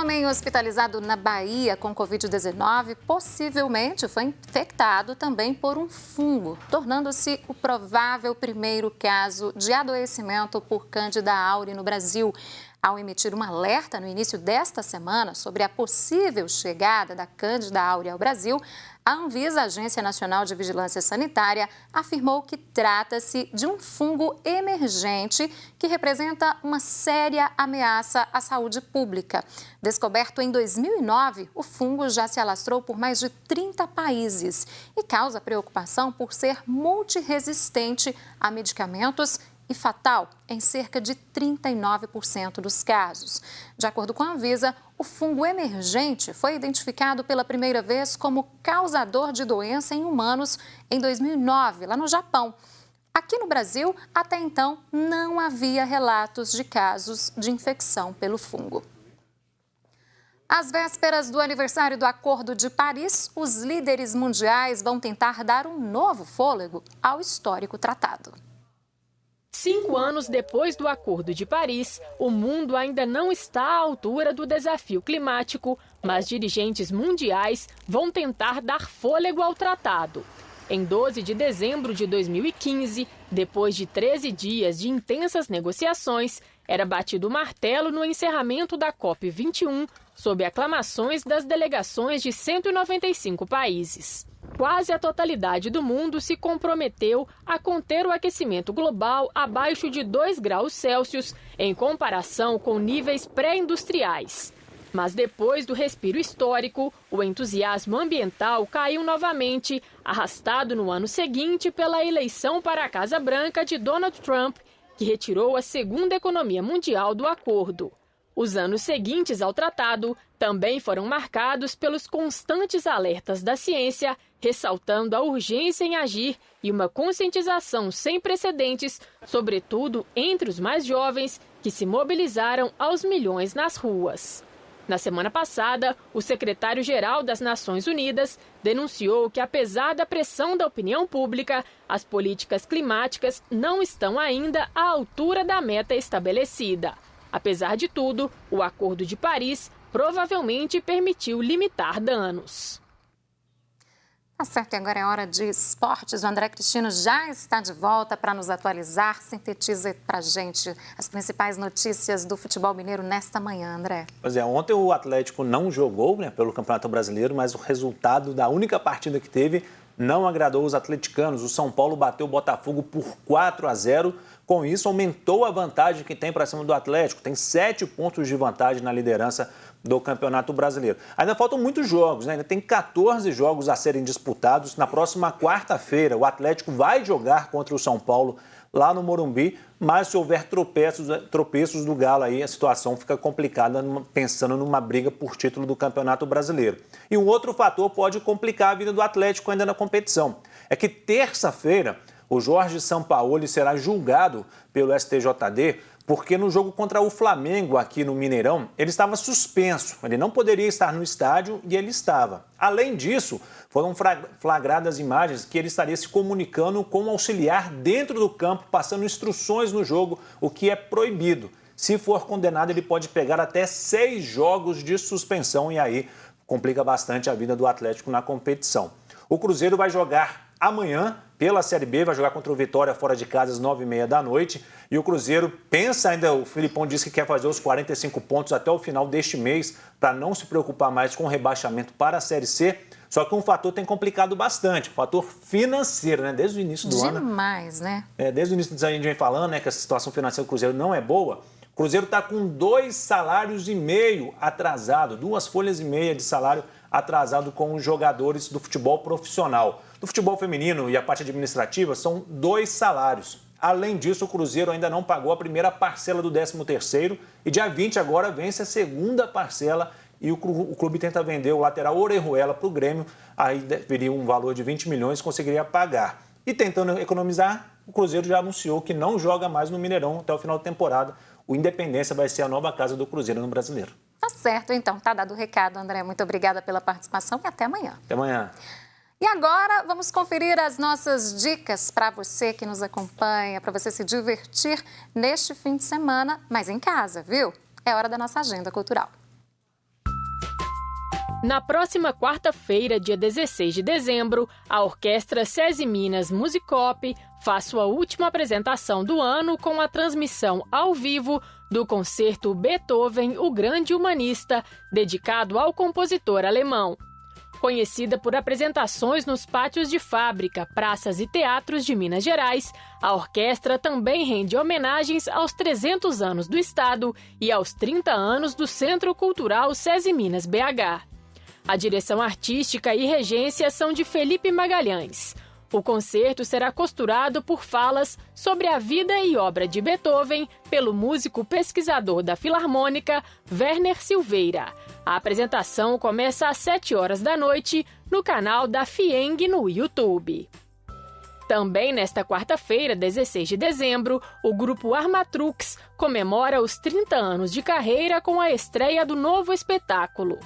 homem hospitalizado na Bahia com Covid-19 possivelmente foi infectado também por um fungo, tornando-se o provável primeiro caso de adoecimento por Candida auris no Brasil. Ao emitir um alerta no início desta semana sobre a possível chegada da Candida auris ao Brasil, a Anvisa, Agência Nacional de Vigilância Sanitária, afirmou que trata-se de um fungo emergente que representa uma séria ameaça à saúde pública. Descoberto em 2009, o fungo já se alastrou por mais de 30 países e causa preocupação por ser multiresistente a medicamentos e fatal em cerca de 39% dos casos. De acordo com a Anvisa, o fungo emergente foi identificado pela primeira vez como causador de doença em humanos em 2009, lá no Japão. Aqui no Brasil, até então, não havia relatos de casos de infecção pelo fungo. Às vésperas do aniversário do Acordo de Paris, os líderes mundiais vão tentar dar um novo fôlego ao histórico tratado. 5 anos depois do Acordo de Paris, o mundo ainda não está à altura do desafio climático, mas dirigentes mundiais vão tentar dar fôlego ao tratado. Em 12 de dezembro de 2015, depois de 13 dias de intensas negociações, era batido o martelo no encerramento da COP21, sob aclamações das delegações de 195 países. Quase a totalidade do mundo se comprometeu a conter o aquecimento global abaixo de 2 graus Celsius, em comparação com níveis pré-industriais. Mas depois do respiro histórico, o entusiasmo ambiental caiu novamente, arrastado no ano seguinte pela eleição para a Casa Branca de Donald Trump, que retirou a segunda economia mundial do acordo. Os anos seguintes ao tratado também foram marcados pelos constantes alertas da ciência, ressaltando a urgência em agir e uma conscientização sem precedentes, sobretudo entre os mais jovens, que se mobilizaram aos milhões nas ruas. Na semana passada, o secretário-geral das Nações Unidas denunciou que, apesar da pressão da opinião pública, as políticas climáticas não estão ainda à altura da meta estabelecida. Apesar de tudo, o Acordo de Paris provavelmente permitiu limitar danos. Tá certo, e agora é hora de esportes. O André Cristino já está de volta para nos atualizar. Sintetiza para a gente as principais notícias do futebol mineiro nesta manhã, André. Pois é, ontem o Atlético não jogou, pelo Campeonato Brasileiro, mas o resultado da única partida que teve não agradou os atleticanos. O São Paulo bateu o Botafogo por 4-0. Com isso, aumentou a vantagem que tem para cima do Atlético. Tem 7 pontos de vantagem na liderança do Campeonato Brasileiro. Ainda faltam muitos jogos, Ainda tem 14 jogos a serem disputados. Na próxima quarta-feira, o Atlético vai jogar contra o São Paulo lá no Morumbi, mas se houver tropeços do Galo aí, a situação fica complicada, pensando numa briga por título do Campeonato Brasileiro. E um outro fator pode complicar a vida do Atlético ainda na competição. É que terça-feira o Jorge Sampaoli será julgado pelo STJD, porque no jogo contra o Flamengo aqui no Mineirão, ele estava suspenso. Ele não poderia estar no estádio e ele estava. Além disso, foram flagradas imagens que ele estaria se comunicando com um auxiliar dentro do campo, passando instruções no jogo, o que é proibido. Se for condenado, ele pode pegar até 6 jogos de suspensão e aí complica bastante a vida do Atlético na competição. O Cruzeiro vai jogar amanhã pela Série B, vai jogar contra o Vitória fora de casa às 9h30 da noite. E o Cruzeiro pensa ainda, o Filipão disse que quer fazer os 45 pontos até o final deste mês, para não se preocupar mais com o rebaixamento para a Série C. Só que um fator tem complicado bastante, o fator financeiro, Desde o início do ano. Demais, Desde o início do ano a gente vem falando, que a situação financeira do Cruzeiro não é boa. O Cruzeiro está com 2 salários e meio atrasado, 2 folhas e meia de salário atrasado com os jogadores do futebol profissional. Do futebol feminino e a parte administrativa são 2 salários. Além disso, o Cruzeiro ainda não pagou a primeira parcela do 13º e dia 20 agora vence a segunda parcela e o clube tenta vender o lateral Orejuela para o Grêmio, aí viria um valor de 20 milhões e conseguiria pagar. E tentando economizar, o Cruzeiro já anunciou que não joga mais no Mineirão até o final da temporada. O Independência vai ser a nova casa do Cruzeiro no Brasileiro. Tá certo, então. Tá dado o recado, André. Muito obrigada pela participação e até amanhã. Até amanhã. E agora vamos conferir as nossas dicas para você que nos acompanha, para você se divertir neste fim de semana, mas em casa, viu? É hora da nossa agenda cultural. Na próxima quarta-feira, dia 16 de dezembro, a Orquestra SESI Minas Musicop faz sua última apresentação do ano com a transmissão ao vivo do concerto Beethoven, o Grande Humanista, dedicado ao compositor alemão. Conhecida por apresentações nos pátios de fábrica, praças e teatros de Minas Gerais, a orquestra também rende homenagens aos 300 anos do Estado e aos 30 anos do Centro Cultural SESI Minas BH. A direção artística e regência são de Felipe Magalhães. O concerto será costurado por falas sobre a vida e obra de Beethoven pelo músico pesquisador da Filarmônica, Werner Silveira. A apresentação começa às 7 horas da noite no canal da FIENG no YouTube. Também nesta quarta-feira, 16 de dezembro, o grupo Armatrux comemora os 30 anos de carreira com a estreia do novo espetáculo.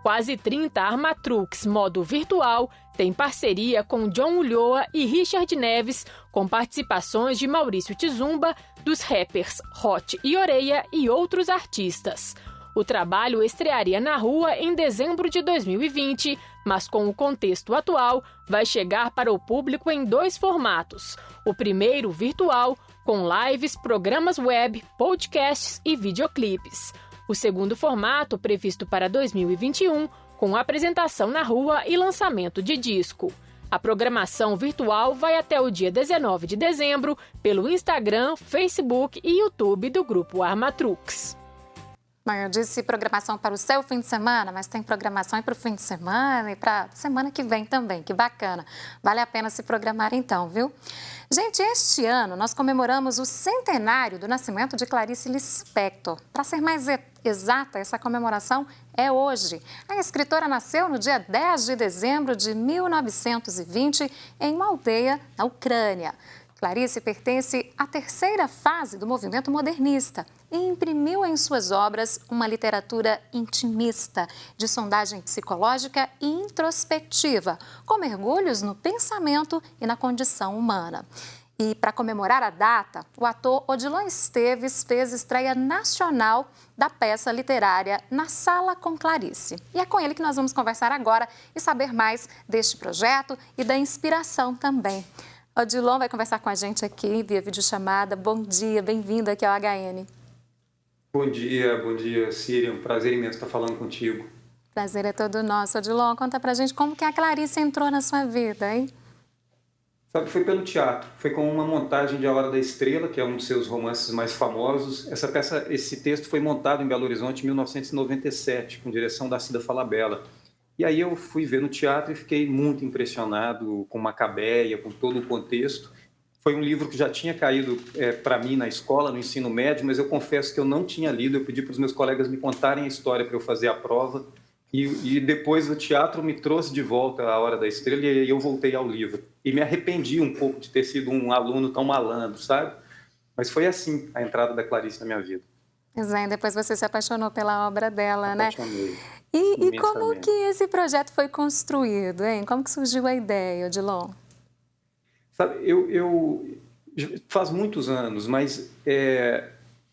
Quase 30 Armatrux modo virtual tem parceria com John Ulloa e Richard Neves, com participações de Maurício Tizumba, dos rappers Hot e Oreia e outros artistas. O trabalho estrearia na rua em dezembro de 2020, mas com o contexto atual, vai chegar para o público em 2 formatos. O primeiro, virtual, com lives, programas web, podcasts e videoclipes. O segundo formato, previsto para 2021, com apresentação na rua e lançamento de disco. A programação virtual vai até o dia 19 de dezembro pelo Instagram, Facebook e YouTube do Grupo Armatrux. Eu disse programação para o seu fim de semana, mas tem programação para o fim de semana e para semana que vem também, que bacana. Vale a pena se programar então, viu? Gente, este ano nós comemoramos o centenário do nascimento de Clarice Lispector. Para ser mais exata, essa comemoração é hoje. A escritora nasceu no dia 10 de dezembro de 1920 em uma aldeia na Ucrânia. Clarice pertence à terceira fase do movimento modernista e imprimiu em suas obras uma literatura intimista, de sondagem psicológica e introspectiva, com mergulhos no pensamento e na condição humana. E para comemorar a data, o ator Odilon Esteves fez estreia nacional da peça literária Na Sala com Clarice. E é com ele que nós vamos conversar agora e saber mais deste projeto e da inspiração também. Odilon vai conversar com a gente aqui via videochamada. Bom dia, bem-vindo aqui ao HN. Bom dia, Síria. É um prazer imenso estar falando contigo. Prazer é todo nosso. Odilon, conta pra gente como que a Clarice entrou na sua vida, hein? Sabe, foi pelo teatro. Foi com uma montagem de A Hora da Estrela, que é um dos seus romances mais famosos. Esse texto foi montado em Belo Horizonte em 1997, com direção da Cida Falabella. E aí eu fui ver no teatro e fiquei muito impressionado com Macabeia, com todo o contexto. Foi um livro que já tinha caído para mim na escola, no ensino médio, mas eu confesso que eu não tinha lido. Eu pedi para os meus colegas me contarem a história para eu fazer a prova. E depois o teatro me trouxe de volta à Hora da Estrela e eu voltei ao livro. E me arrependi um pouco de ter sido um aluno tão malandro, sabe? Mas foi assim a entrada da Clarice na minha vida. Exato, depois você se apaixonou pela obra dela, né? Apaixonei. E como que esse projeto foi construído, hein? Como que surgiu a ideia, Odilon? Sabe, faz muitos anos, mas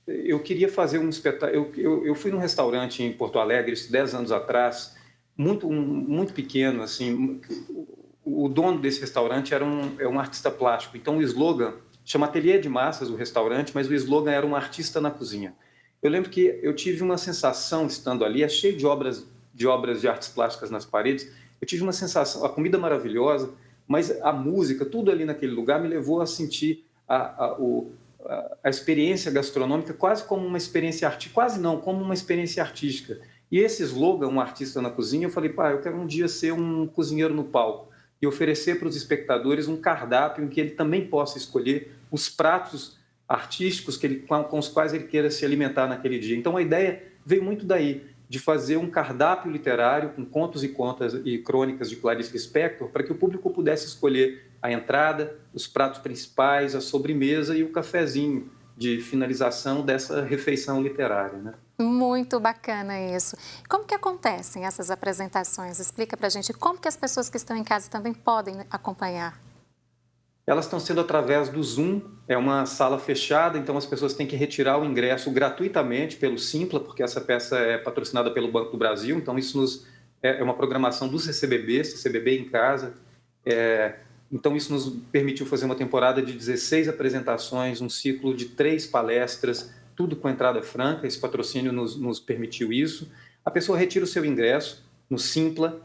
eu queria fazer um espetáculo. Eu fui num restaurante em Porto Alegre, 10 anos atrás, muito pequeno, assim. O dono desse restaurante é um artista plástico. Então o slogan chama Ateliê de Massas, o restaurante, mas o slogan era um artista na cozinha. Eu lembro que eu tive uma sensação estando ali, é cheio de obras de artes plásticas nas paredes. Eu tive uma sensação, a comida maravilhosa, mas a música, tudo ali naquele lugar me levou a sentir a experiência gastronômica quase como uma experiência artística, quase não, como uma experiência artística. E esse slogan, um artista na cozinha, eu falei, eu quero um dia ser um cozinheiro no palco e oferecer para os espectadores um cardápio em que ele também possa escolher os pratos artísticos com os quais ele queira se alimentar naquele dia. Então a ideia veio muito daí, de fazer um cardápio literário com contos e contas e crônicas de Clarice Lispector para que o público pudesse escolher a entrada, os pratos principais, a sobremesa e o cafezinho de finalização dessa refeição literária, né? Muito bacana isso. Como que acontecem essas apresentações? Explica pra gente como que as pessoas que estão em casa também podem acompanhar. Elas estão sendo através do Zoom, é uma sala fechada, então as pessoas têm que retirar o ingresso gratuitamente pelo Simpla, porque essa peça é patrocinada pelo Banco do Brasil, então isso nos é uma programação do CCBB em casa. Então, isso nos permitiu fazer uma temporada de 16 apresentações, um ciclo de 3 palestras, tudo com entrada franca. Esse patrocínio nos permitiu isso. A pessoa retira o seu ingresso no Simpla,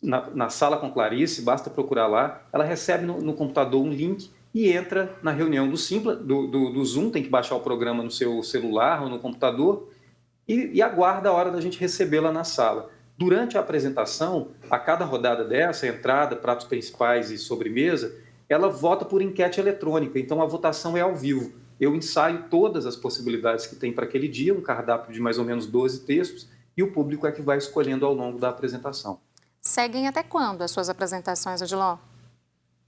na Sala com Clarice, basta procurar lá. Ela recebe no computador um link e entra na reunião do Simpla, do Zoom, tem que baixar o programa no seu celular ou no computador, e aguarda a hora da gente recebê-la na sala. Durante a apresentação, a cada rodada dessa, entrada, pratos principais e sobremesa, ela vota por enquete eletrônica, então a votação é ao vivo. Eu ensaio todas as possibilidades que tem para aquele dia, um cardápio de mais ou menos 12 textos, e o público é que vai escolhendo ao longo da apresentação. Seguem até quando as suas apresentações, Odilon?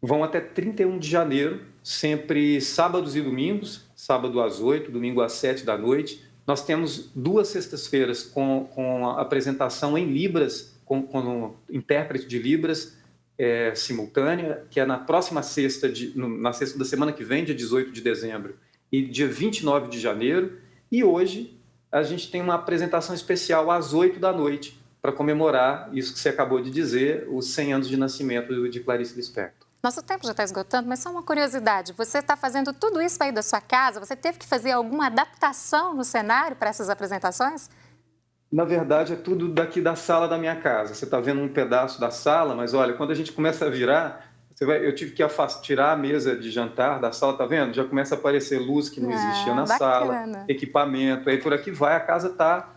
Vão até 31 de janeiro, sempre sábados e domingos, sábado às 8, domingo às 7 da noite. Nós temos 2 sextas-feiras com a apresentação em Libras, com intérprete de Libras simultânea, que é na próxima sexta, na sexta da semana que vem, dia 18 de dezembro, e dia 29 de janeiro. E hoje a gente tem uma apresentação especial às 8 da noite, para comemorar isso que você acabou de dizer, os 100 anos de nascimento de Clarice Lispector. Nosso tempo já está esgotando, mas só uma curiosidade. Você está fazendo tudo isso aí da sua casa? Você teve que fazer alguma adaptação no cenário para essas apresentações? Na verdade, é tudo daqui da sala da minha casa. Você está vendo um pedaço da sala, mas olha, quando a gente começa a virar, eu tive que tirar a mesa de jantar da sala, tá vendo? Já começa a aparecer luz que não existia na sala, equipamento, aí por aqui vai, a casa tá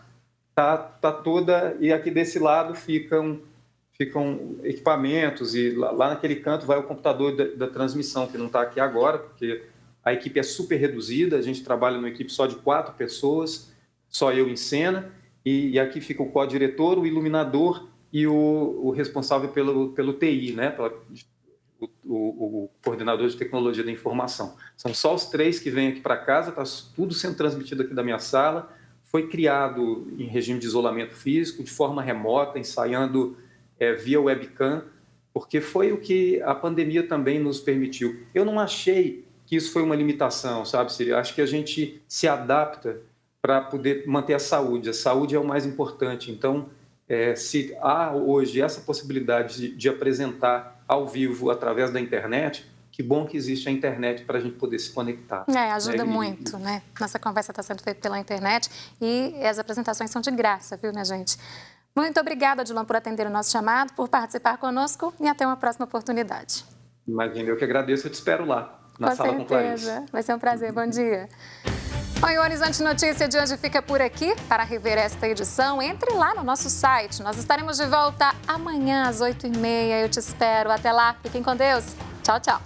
toda, e aqui desse lado ficam equipamentos, e lá naquele canto vai o computador da transmissão, que não está aqui agora, porque a equipe é super reduzida, a gente trabalha numa equipe só de 4 pessoas, só eu em cena, e aqui fica o co-diretor, o iluminador e o responsável pelo TI, né? O coordenador de tecnologia da informação. São só os 3 que vêm aqui para casa, está tudo sendo transmitido aqui da minha sala, foi criado em regime de isolamento físico, de forma remota, ensaiando via webcam, porque foi o que a pandemia também nos permitiu. Eu não achei que isso foi uma limitação, sabe, Siri? Acho que a gente se adapta para poder manter a saúde. A saúde é o mais importante. Então, se há hoje essa possibilidade de apresentar ao vivo através da internet, que bom que existe a internet para a gente poder se conectar. Ajuda muito, né? Nossa conversa está sendo feita pela internet e as apresentações são de graça, viu, minha gente? Muito obrigada, Odilon, por atender o nosso chamado, por participar conosco e até uma próxima oportunidade. Imagina, eu que agradeço, eu te espero lá, na sala com Clarice. Vai ser um prazer, bom dia. Bom, e o Horizonte Notícia de hoje fica por aqui. Para rever esta edição, entre lá no nosso site. Nós estaremos de volta amanhã às 8h30. Eu te espero. Até lá, fiquem com Deus. Tchau, tchau.